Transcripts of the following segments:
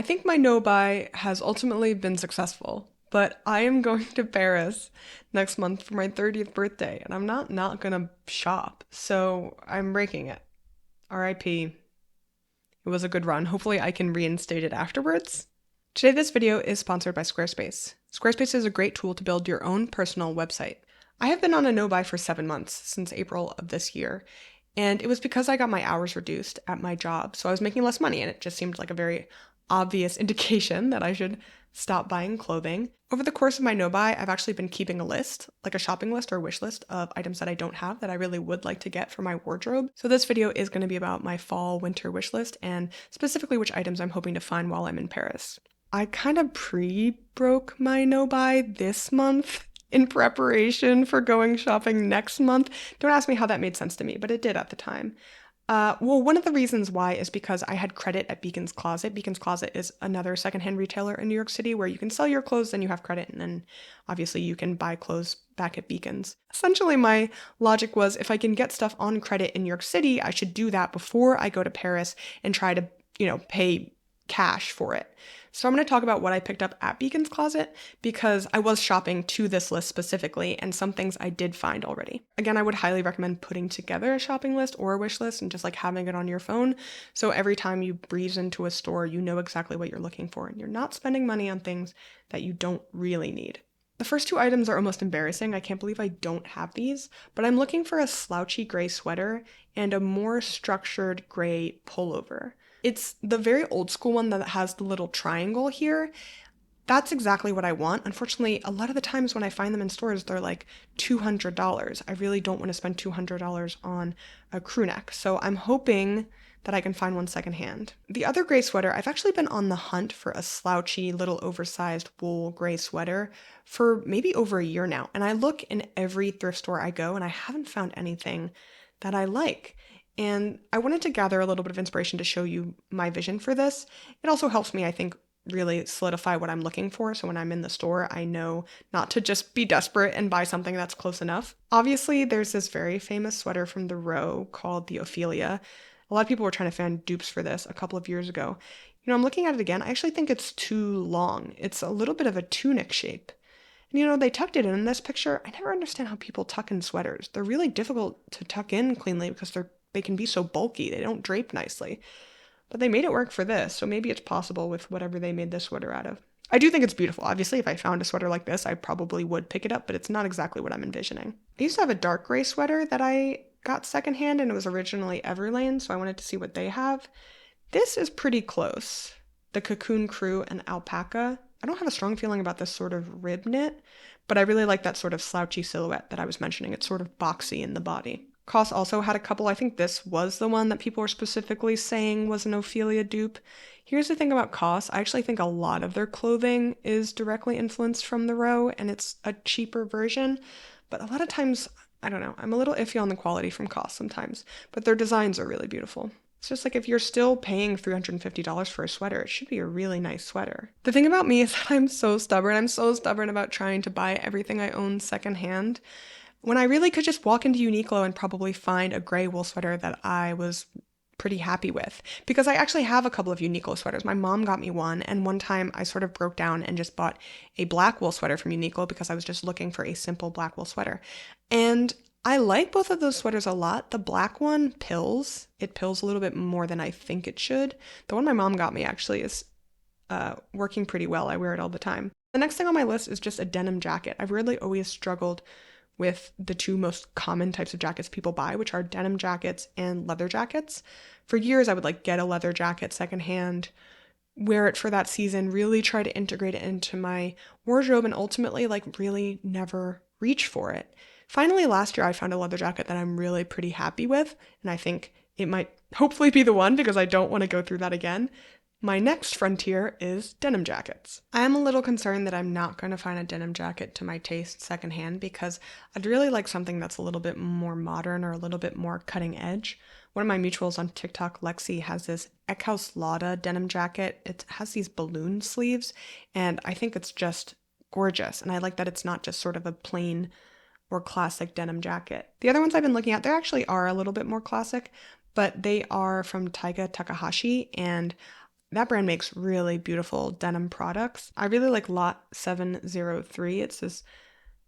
think my no-buy has ultimately been successful, but I am going to Paris next month for my 30th birthday, and I'm not gonna shop, so I'm breaking it. RIP. It was a good run. Hopefully I can reinstate it afterwards. Today this video is sponsored by Squarespace. Squarespace is a great tool to build your own personal website. I have been on a no-buy for 7 months since April of this year, and it was because I got my hours reduced at my job, so I was making less money, and it just seemed like a very obvious indication that I should stop buying clothing. Over the course of my no-buy, I've actually been keeping a list, like a shopping list or wish list of items that I don't have that I really would like to get for my wardrobe. So this video is going to be about my fall winter wish list and specifically which items I'm hoping to find while I'm in Paris. I kind of pre-broke my no-buy this month in preparation for going shopping next month. Don't ask me how that made sense to me, but it did at the time. Well, one of the reasons why is because I had credit at Beacon's Closet. Beacon's Closet is another secondhand retailer in New York City where you can sell your clothes, then you have credit, and then obviously you can buy clothes back at Beacon's. Essentially, my logic was if I can get stuff on credit in New York City, I should do that before I go to Paris and try to, pay cash for it. So I'm going to talk about what I picked up at Beacon's Closet because I was shopping to this list specifically and some things I did find already. Again, I would highly recommend putting together a shopping list or a wish list and just like having it on your phone. So every time you breeze into a store, you know exactly what you're looking for and you're not spending money on things that you don't really need. The first two items are almost embarrassing. I can't believe I don't have these, but I'm looking for a slouchy gray sweater and a more structured gray pullover. It's the very old school one that has the little triangle here. That's exactly what I want. Unfortunately, a lot of the times when I find them in stores, they're like $200. I really don't want to spend $200 on a crew neck. So I'm hoping that I can find one secondhand. The other gray sweater, I've actually been on the hunt for a slouchy, little oversized wool gray sweater for maybe over a year now. And I look in every thrift store I go and I haven't found anything that I like. And I wanted to gather a little bit of inspiration to show you my vision for this. It also helps me, I think, really solidify what I'm looking for. So when I'm in the store, I know not to just be desperate and buy something that's close enough. Obviously, there's this very famous sweater from the Row called the Ophelia. A lot of people were trying to find dupes for this a couple of years ago. I'm looking at it again. I actually think it's too long. It's a little bit of a tunic shape. And they tucked it in this picture. I never understand how people tuck in sweaters. They're really difficult to tuck in cleanly because they can be so bulky. They don't drape nicely. But they made it work for this, so maybe it's possible with whatever they made this sweater out of. I do think it's beautiful. Obviously, if I found a sweater like this, I probably would pick it up, but it's not exactly what I'm envisioning. I used to have a dark gray sweater that I got secondhand, and it was originally Everlane, so I wanted to see what they have. This is pretty close. The Cocoon Crew and Alpaca. I don't have a strong feeling about this sort of rib knit, but I really like that sort of slouchy silhouette that I was mentioning. It's sort of boxy in the body. COS also had a couple. I think this was the one that people were specifically saying was an Ophelia dupe. Here's the thing about COS. I actually think a lot of their clothing is directly influenced from the Row, and it's a cheaper version. But a lot of times, I don't know, I'm a little iffy on the quality from COS sometimes. But their designs are really beautiful. It's just like if you're still paying $350 for a sweater, it should be a really nice sweater. The thing about me is that I'm so stubborn. I'm so stubborn about trying to buy everything I own secondhand, when I really could just walk into Uniqlo and probably find a gray wool sweater that I was pretty happy with. Because I actually have a couple of Uniqlo sweaters. My mom got me one, and one time I sort of broke down and just bought a black wool sweater from Uniqlo because I was just looking for a simple black wool sweater. And I like both of those sweaters a lot. The black one pills. It pills a little bit more than I think it should. The one my mom got me actually is working pretty well. I wear it all the time. The next thing on my list is just a denim jacket. I've really always struggled with the two most common types of jackets people buy, which are denim jackets and leather jackets. For years, I would get a leather jacket secondhand, wear it for that season, really try to integrate it into my wardrobe, and ultimately really never reach for it. Finally, last year, I found a leather jacket that I'm really pretty happy with, and I think it might hopefully be the one because I don't want to go through that again. My next frontier is denim jackets. I am a little concerned that I'm not going to find a denim jacket to my taste secondhand because I'd really like something that's a little bit more modern or a little bit more cutting edge. One of my mutuals on TikTok, Lexi, has this Eckhouse Lauda denim jacket. It has these balloon sleeves, and I think it's just gorgeous. And I like that it's not just sort of a plain or classic denim jacket. The other ones I've been looking at, they actually are a little bit more classic, but they are from Taiga Takahashi, and That brand makes really beautiful denim products. I really like Lot 703. It's this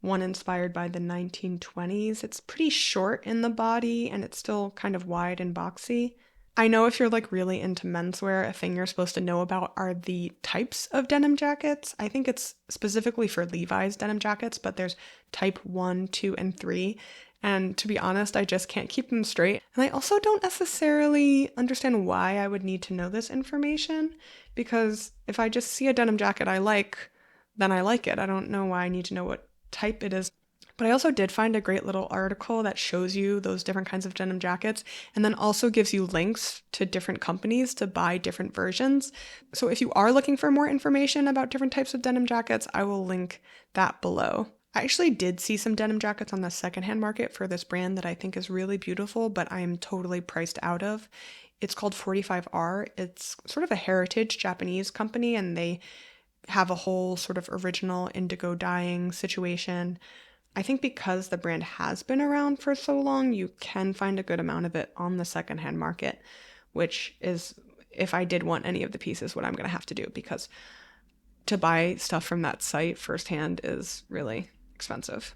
one inspired by the 1920s. It's pretty short in the body and it's still kind of wide and boxy. I know if you're like really into menswear, a thing you're supposed to know about are the types of denim jackets. I think it's specifically for Levi's denim jackets, but there's type 1, 2, and 3. And to be honest, I just can't keep them straight. And I also don't necessarily understand why I would need to know this information, because if I just see a denim jacket I like, then I like it. I don't know why I need to know what type it is. But I also did find a great little article that shows you those different kinds of denim jackets and then also gives you links to different companies to buy different versions. So if you are looking for more information about different types of denim jackets, I will link that below. I actually did see some denim jackets on the secondhand market for this brand that I think is really beautiful, but I am totally priced out of. It's called 45R. It's sort of a heritage Japanese company, and they have a whole sort of original indigo dyeing situation. I think because the brand has been around for so long, you can find a good amount of it on the secondhand market, which is, if I did want any of the pieces, what I'm going to have to do, because to buy stuff from that site firsthand is really expensive.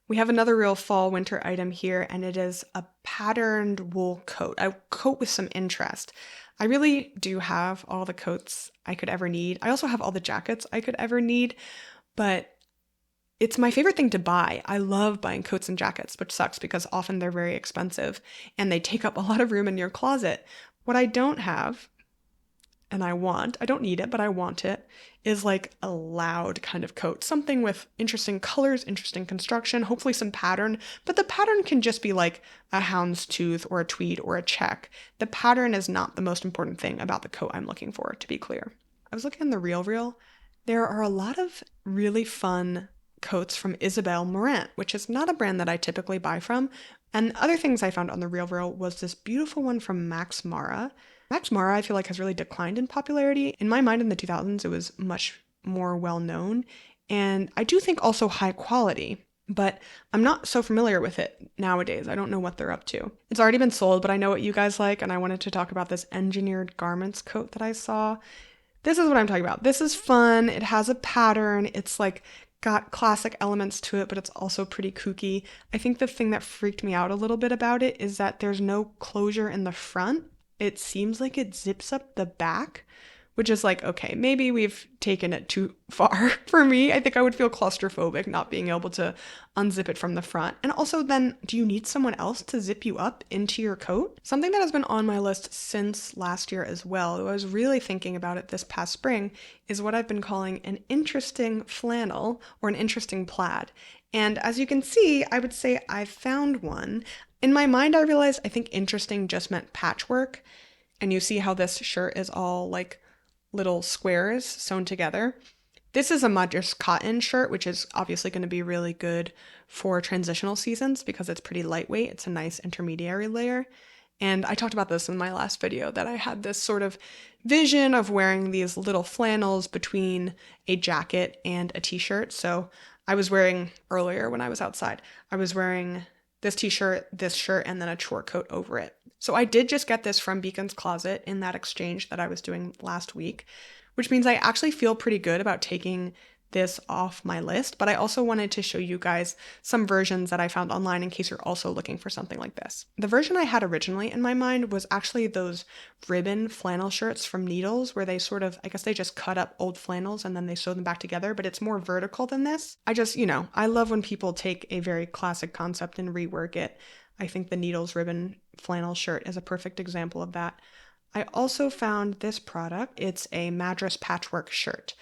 We have another real fall winter item here, and it is a patterned wool coat, a coat with some interest. I really do have all the coats I could ever need. I also have all the jackets I could ever need, but it's my favorite thing to buy. I love buying coats and jackets, which sucks because often they're very expensive and they take up a lot of room in your closet. What I don't have, and I don't need it, but I want it, is like a loud kind of coat. Something with interesting colors, interesting construction, hopefully some pattern, but the pattern can just be like a houndstooth or a tweed or a check. The pattern is not the most important thing about the coat I'm looking for, to be clear. I was looking in the RealReal. There are a lot of really fun coats from Isabelle Marant, which is not a brand that I typically buy from. And other things I found on the RealReal was this beautiful one from Max Mara. Max Mara, I feel like, has really declined in popularity. In my mind, in the 2000s, it was much more well known. And I do think also high quality, but I'm not so familiar with it nowadays. I don't know what they're up to. It's already been sold, but I know what you guys like, and I wanted to talk about this engineered garments coat that I saw. This is what I'm talking about. This is fun. It has a pattern. It's like got classic elements to it, but it's also pretty kooky. I think the thing that freaked me out a little bit about it is that there's no closure in the front. It seems like it zips up the back, which is like, okay, maybe we've taken it too far for me. I think I would feel claustrophobic not being able to unzip it from the front. And also then, do you need someone else to zip you up into your coat? Something that has been on my list since last year as well, though I was really thinking about it this past spring, is what I've been calling an interesting flannel or an interesting plaid. And as you can see, I would say I found one. In my mind, I realized I think interesting just meant patchwork. And you see how this shirt is all like little squares sewn together. This is a Madras cotton shirt, which is obviously going to be really good for transitional seasons because it's pretty lightweight. It's a nice intermediary layer. And I talked about this in my last video, that I had this sort of vision of wearing these little flannels between a jacket and a t-shirt. So I was wearing, earlier when I was outside, I was wearing this t-shirt, this shirt, and then a chore coat over it. So I did just get this from Beacon's Closet in that exchange that I was doing last week, which means I actually feel pretty good about taking this off my list, but I also wanted to show you guys some versions that I found online in case you're also looking for something like this. The version I had originally in my mind was actually those ribbon flannel shirts from Needles, where they sort of, I guess they just cut up old flannels and then they sew them back together, but it's more vertical than this. I just, I love when people take a very classic concept and rework it. I think the Needles ribbon flannel shirt is a perfect example of that. I also found this product. It's a Madras patchwork shirt.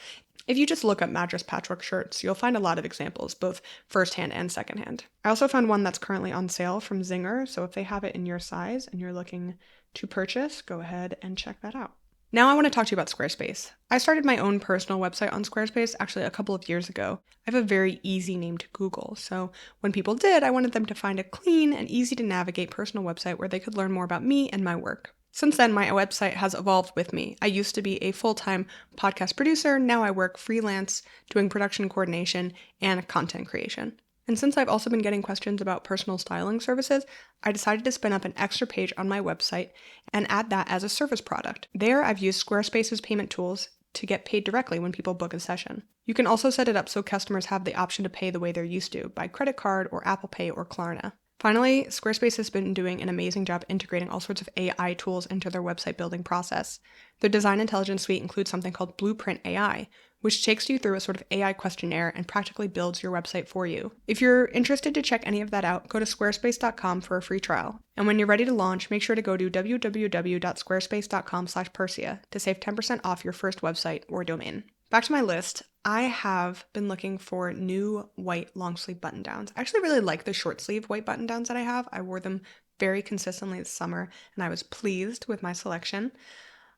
If you just look up Madras patchwork shirts, you'll find a lot of examples, both firsthand and secondhand. I also found one that's currently on sale from Zinger, so if they have it in your size and you're looking to purchase, go ahead and check that out. Now I want to talk to you about Squarespace. I started my own personal website on Squarespace actually a couple of years ago. I have a very easy name to Google, so when people did, I wanted them to find a clean and easy to navigate personal website where they could learn more about me and my work. Since then, my website has evolved with me. I used to be a full-time podcast producer. Now I work freelance doing production coordination and content creation. And since I've also been getting questions about personal styling services, I decided to spin up an extra page on my website and add that as a service product. There, I've used Squarespace's payment tools to get paid directly when people book a session. You can also set it up so customers have the option to pay the way they're used to, by credit card or Apple Pay or Klarna. Finally, Squarespace has been doing an amazing job integrating all sorts of AI tools into their website building process. Their design intelligence suite includes something called Blueprint AI, which takes you through a sort of AI questionnaire and practically builds your website for you. If you're interested to check any of that out, go to squarespace.com for a free trial. And when you're ready to launch, make sure to go to www.squarespace.com/Persia to save 10% off your first website or domain. Back to my list, I have been looking for new white long sleeve button downs. I actually really like the short sleeve white button downs that I have. I wore them very consistently this summer and I was pleased with my selection.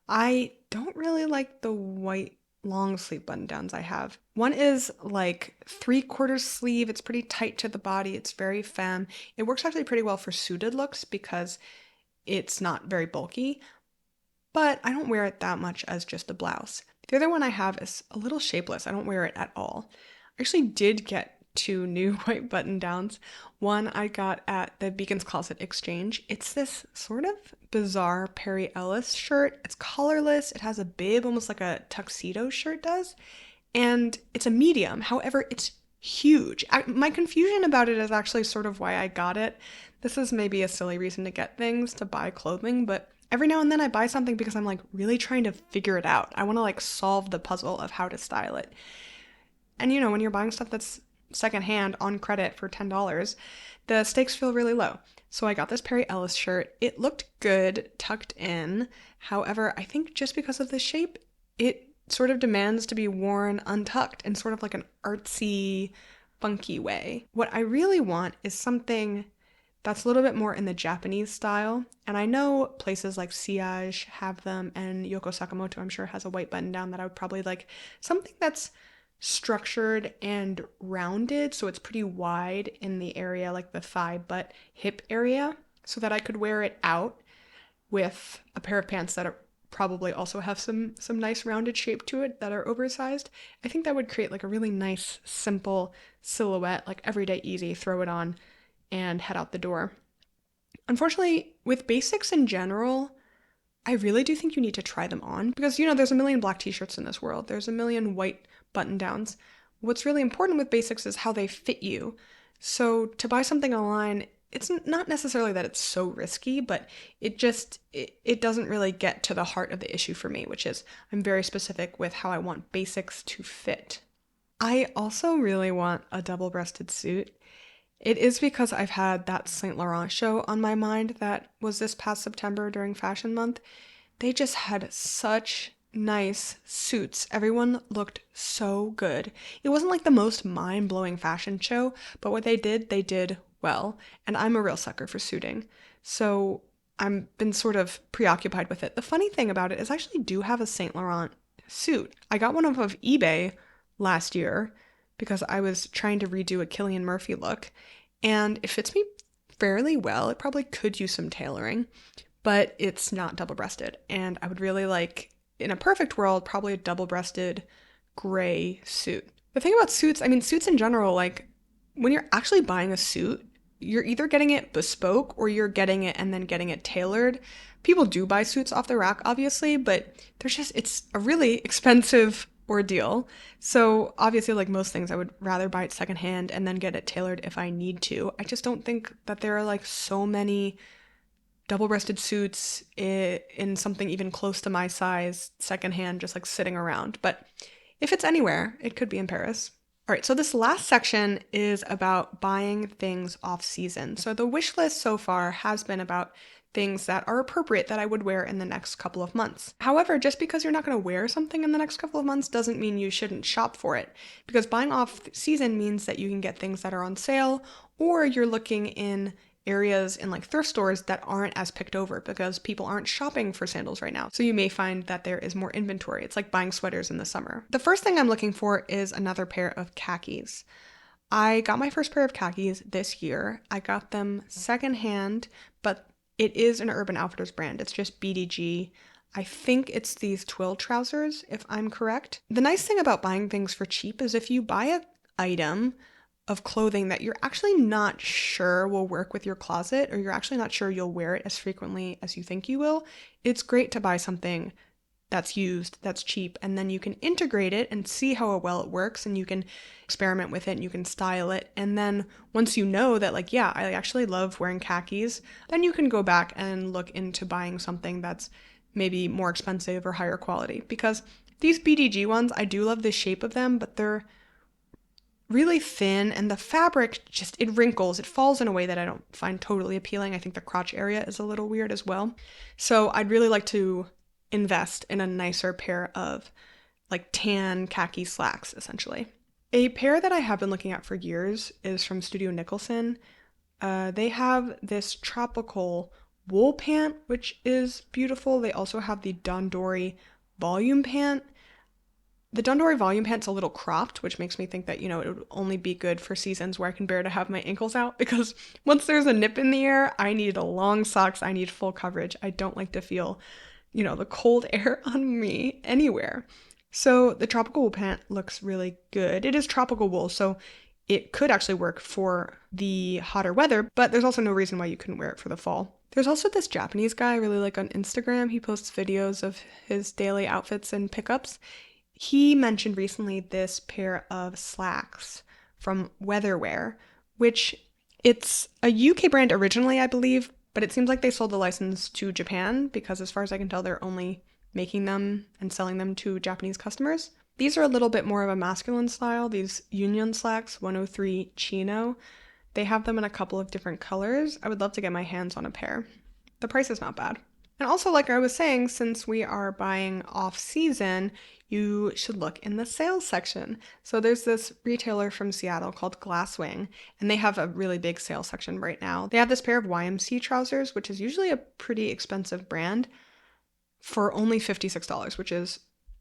I don't really like the white long sleeve button downs I have. One is like 3/4 sleeve. It's pretty tight to the body. It's very femme. It works actually pretty well for suited looks because it's not very bulky, but I don't wear it that much as just a blouse. The other one I have is a little shapeless. I don't wear it at all. I actually did get 2 new white button downs. One I got at the Beacon's Closet Exchange. It's this sort of bizarre Perry Ellis shirt. It's collarless. It has a bib, almost like a tuxedo shirt does. And it's a medium. However, it's huge. My confusion about it is actually sort of why I got it. This is maybe a silly reason to get things, to buy clothing, but every now and then I buy something because I'm like really trying to figure it out. I want to like solve the puzzle of how to style it. And you know, when you're buying stuff that's secondhand on credit for $10, the stakes feel really low. So I got this Perry Ellis shirt. It looked good tucked in. However, I think just because of the shape, it sort of demands to be worn untucked in sort of like an artsy, funky way. What I really want is something that's a little bit more in the Japanese style. And I know places like Siage have them, and Yoko Sakamoto, I'm sure, has a white button down that I would probably like. Something that's structured and rounded, so it's pretty wide in the area, like the thigh, butt, hip area, so that I could wear it out with a pair of pants that are probably also have some nice rounded shape to it that are oversized. I think that would create like a really nice, simple silhouette, like everyday easy, throw it on and head out the door. Unfortunately, with basics in general, I really do think you need to try them on because, you know, there's a million black t-shirts in this world. There's a million white button downs. What's really important with basics is how they fit you. So to buy something online, it's not necessarily that it's so risky, but it doesn't really get to the heart of the issue for me, which is I'm very specific with how I want basics to fit. I also really want a double-breasted suit. It is because I've had that Saint Laurent show on my mind that was this past September during Fashion Month. They just had such nice suits. Everyone looked so good. It wasn't like the most mind-blowing fashion show, but what they did well. And I'm a real sucker for suiting. So I've been sort of preoccupied with it. The funny thing about it is I actually do have a Saint Laurent suit. I got one off of eBay last year because I was trying to redo a Cillian Murphy look, and it fits me fairly well. It probably could use some tailoring, but it's not double-breasted, and I would really like, in a perfect world, probably a double-breasted gray suit. The thing about suits, I mean, suits in general, like, when you're actually buying a suit, you're either getting it bespoke or you're getting it and then getting it tailored. People do buy suits off the rack, obviously, but it's a really expensive ordeal. So obviously, like most things, I would rather buy it secondhand and then get it tailored if I need to. I just don't think that there are like so many double-breasted suits in something even close to my size secondhand just like sitting around. But if it's anywhere, it could be in Paris. All right, so this last section is about buying things off season. So the wish list so far has been about things that are appropriate that I would wear in the next couple of months. However, just because you're not going to wear something in the next couple of months doesn't mean you shouldn't shop for it, because buying off season means that you can get things that are on sale, or you're looking in areas in like thrift stores that aren't as picked over because people aren't shopping for sandals right now. So you may find that there is more inventory. It's like buying sweaters in the summer. The first thing I'm looking for is another pair of khakis. I got my first pair of khakis this year. I got them secondhand, but it is an Urban Outfitters brand. It's just BDG. I think it's these Twill trousers, if I'm correct. The nice thing about buying things for cheap is if you buy an item of clothing that you're actually not sure will work with your closet, or you're actually not sure you'll wear it as frequently as you think you will, it's great to buy something that's used, that's cheap, and then you can integrate it and see how well it works, and you can experiment with it and you can style it. And then once you know that, like, yeah, I actually love wearing khakis, then you can go back and look into buying something that's maybe more expensive or higher quality. Because these BDG ones, I do love the shape of them, but they're really thin, and the fabric just, it wrinkles, it falls in a way that I don't find totally appealing. I think the crotch area is a little weird as well. So I'd really like to invest in a nicer pair of like tan khaki slacks, essentially. A pair that I have been looking at for years is from Studio Nicholson. They have this tropical wool pant, which is beautiful. They also have the Dondori volume pant. The Dondori volume pant's a little cropped, which makes me think that, it would only be good for seasons where I can bear to have my ankles out, because once there's a nip in the air, I need long socks, I need full coverage. I don't like to feel, the cold air on me anywhere. So the tropical wool pant looks really good. It is tropical wool, so it could actually work for the hotter weather, but there's also no reason why you couldn't wear it for the fall. There's also this Japanese guy I really like on Instagram. He posts videos of his daily outfits and pickups. He mentioned recently this pair of slacks from Weatherwear, which it's a UK brand originally, I believe, but it seems like they sold the license to Japan because, as far as I can tell, they're only making them and selling them to Japanese customers. These are a little bit more of a masculine style, these Union slacks, 103 Chino. They have them in a couple of different colors. I would love to get my hands on a pair. The price is not bad. And also, like I was saying, since we are buying off-season, you should look in the sales section. So there's this retailer from Seattle called Glasswing, and they have a really big sales section right now. They have this pair of YMC trousers, which is usually a pretty expensive brand, for only $56, which is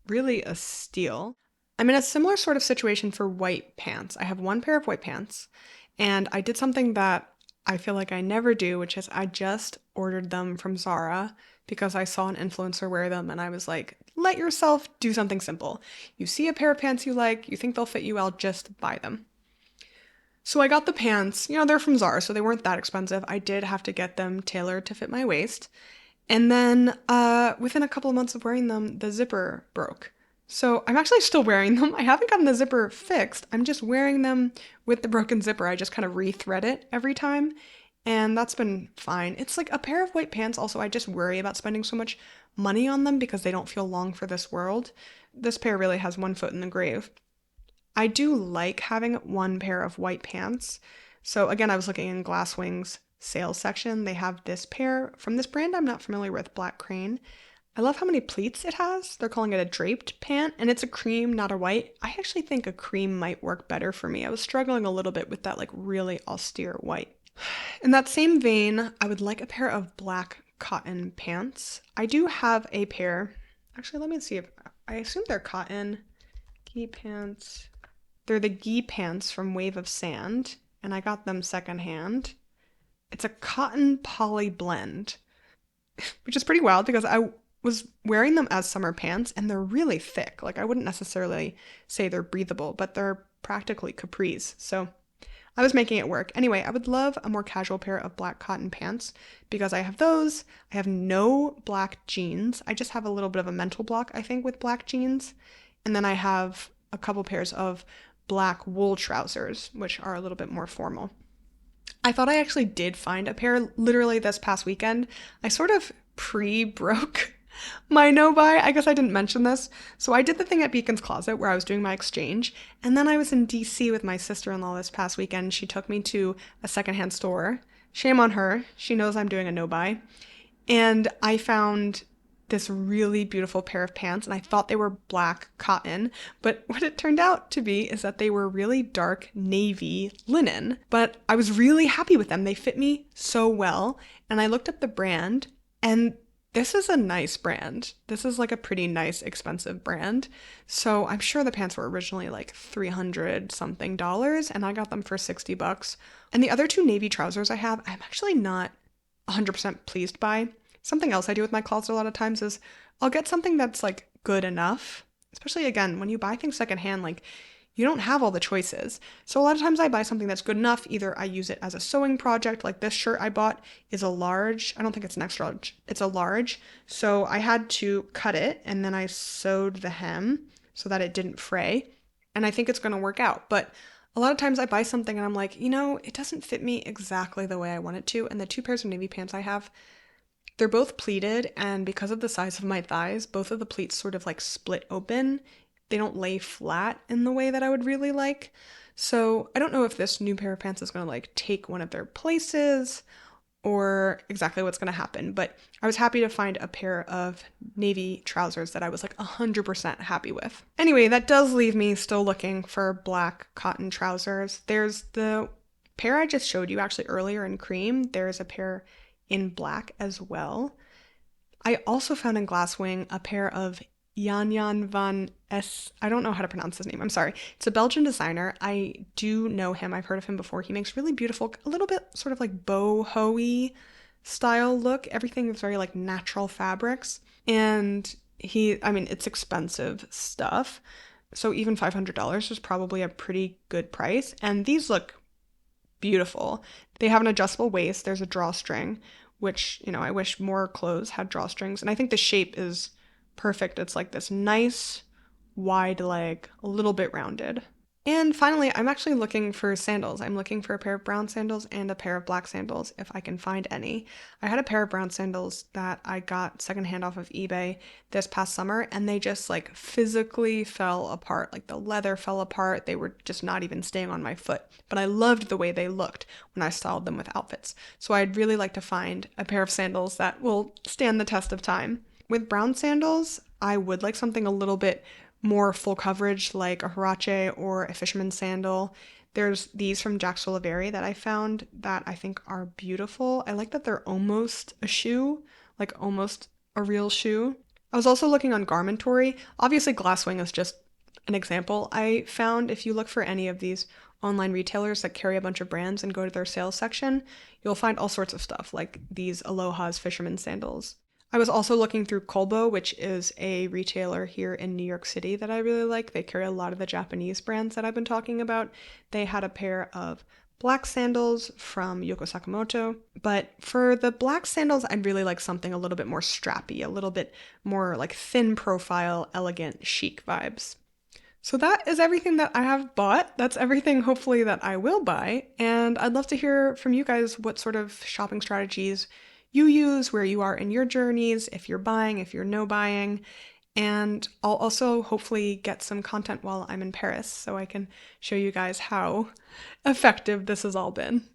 really a steal. I'm in a similar sort of situation for white pants. I have one pair of white pants, and I did something that I feel like I never do, which is I just ordered them from Zara because I saw an influencer wear them, and I was like, let yourself do something simple. You see a pair of pants you like, you think they'll fit you well, just buy them. So I got the pants, they're from Zara, so they weren't that expensive. I did have to get them tailored to fit my waist. And then within a couple of months of wearing them, the zipper broke. So I'm actually still wearing them. I haven't gotten the zipper fixed. I'm just wearing them with the broken zipper. I just kind of re-thread it every time, and that's been fine. It's like a pair of white pants. Also, I just worry about spending so much money on them because they don't feel long for this world. This pair really has one foot in the grave. I do like having one pair of white pants. So again, I was looking in Glasswing's sales section. They have this pair from this brand I'm not familiar with, Black Crane. I love how many pleats it has. They're calling it a draped pant, and it's a cream, not a white. I actually think a cream might work better for me. I was struggling a little bit with that like really austere white. In that same vein, I would like a pair of black cotton pants. I do have a pair. Actually, let me see if I assume they're cotton. Gi pants. They're the gi pants from Wave of Sand, and I got them secondhand. It's a cotton poly blend, which is pretty wild because I was wearing them as summer pants, and they're really thick. Like, I wouldn't necessarily say they're breathable, but they're practically capris. So I was making it work. Anyway, I would love a more casual pair of black cotton pants because I have those. I have no black jeans. I just have a little bit of a mental block, I think, with black jeans. And then I have a couple pairs of black wool trousers, which are a little bit more formal. I thought I actually did find a pair literally this past weekend. I sort of pre-broke my no-buy. I guess I didn't mention this. So I did the thing at Beacon's Closet where I was doing my exchange, and then I was in DC with my sister-in-law this past weekend. She took me to a secondhand store. Shame on her. She knows I'm doing a no-buy. And I found this really beautiful pair of pants, and I thought they were black cotton, but what it turned out to be is that they were really dark navy linen. But I was really happy with them. They fit me so well, and I looked up the brand, and this is a nice brand. This is like a pretty nice, expensive brand. So I'm sure the pants were originally like $300 something, and I got them for $60. And the other two navy trousers I have, I'm actually not 100% pleased by. Something else I do with my closet a lot of times is I'll get something that's like good enough, especially again, when you buy things secondhand, like you don't have all the choices. So a lot of times I buy something that's good enough. Either I use it as a sewing project, like this shirt I bought is a large. I don't think it's an extra large. It's a large. So I had to cut it and then I sewed the hem so that it didn't fray. And I think it's going to work out. But a lot of times I buy something and I'm like, it doesn't fit me exactly the way I want it to. And the two pairs of navy pants I have, they're both pleated, and because of the size of my thighs, both of the pleats sort of like split open. They don't lay flat in the way that I would really like. So I don't know if this new pair of pants is going to like take one of their places or exactly what's going to happen, but I was happy to find a pair of navy trousers that I was like 100% happy with. Anyway, that does leave me still looking for black cotton trousers. There's the pair I just showed you actually earlier in cream. There's a pair in black as well. I also found in Glasswing a pair of Jan van S. I don't know how to pronounce his name. I'm sorry. It's a Belgian designer. I do know him. I've heard of him before. He makes really beautiful, a little bit sort of like boho-y style look. Everything is very like natural fabrics. And it's expensive stuff. So even $500 is probably a pretty good price. And these look beautiful. They have an adjustable waist. There's a drawstring, which, I wish more clothes had drawstrings. And I think the shape is perfect. It's like this nice wide leg, a little bit rounded. And finally, I'm actually looking for sandals. I'm looking for a pair of brown sandals and a pair of black sandals if I can find any. I had a pair of brown sandals that I got secondhand off of eBay this past summer, and they just like physically fell apart. Like the leather fell apart. They were just not even staying on my foot. But I loved the way they looked when I styled them with outfits. So I'd really like to find a pair of sandals that will stand the test of time. With brown sandals, I would like something a little bit more full coverage like a huarache or a fisherman's sandal. There's these from Jack's Oliveri that I found that I think are beautiful. I like that they're almost a shoe, like almost a real shoe. I was also looking on Garmentory. Obviously, Glasswing is just an example. I found if you look for any of these online retailers that carry a bunch of brands and go to their sales section, you'll find all sorts of stuff like these Aloha's fisherman's sandals. I was also looking through Kolbo, which is a retailer here in New York City that I really like. They carry a lot of the Japanese brands that I've been talking about. They had a pair of black sandals from Yoko Sakamoto. But for the black sandals, I'd really like something a little bit more strappy, a little bit more like thin profile, elegant, chic vibes. So that is everything that I have bought. That's everything, hopefully, that I will buy. And I'd love to hear from you guys what sort of shopping strategies you use, where you are in your journeys, if you're buying, if you're no buying. And I'll also hopefully get some content while I'm in Paris so I can show you guys how effective this has all been.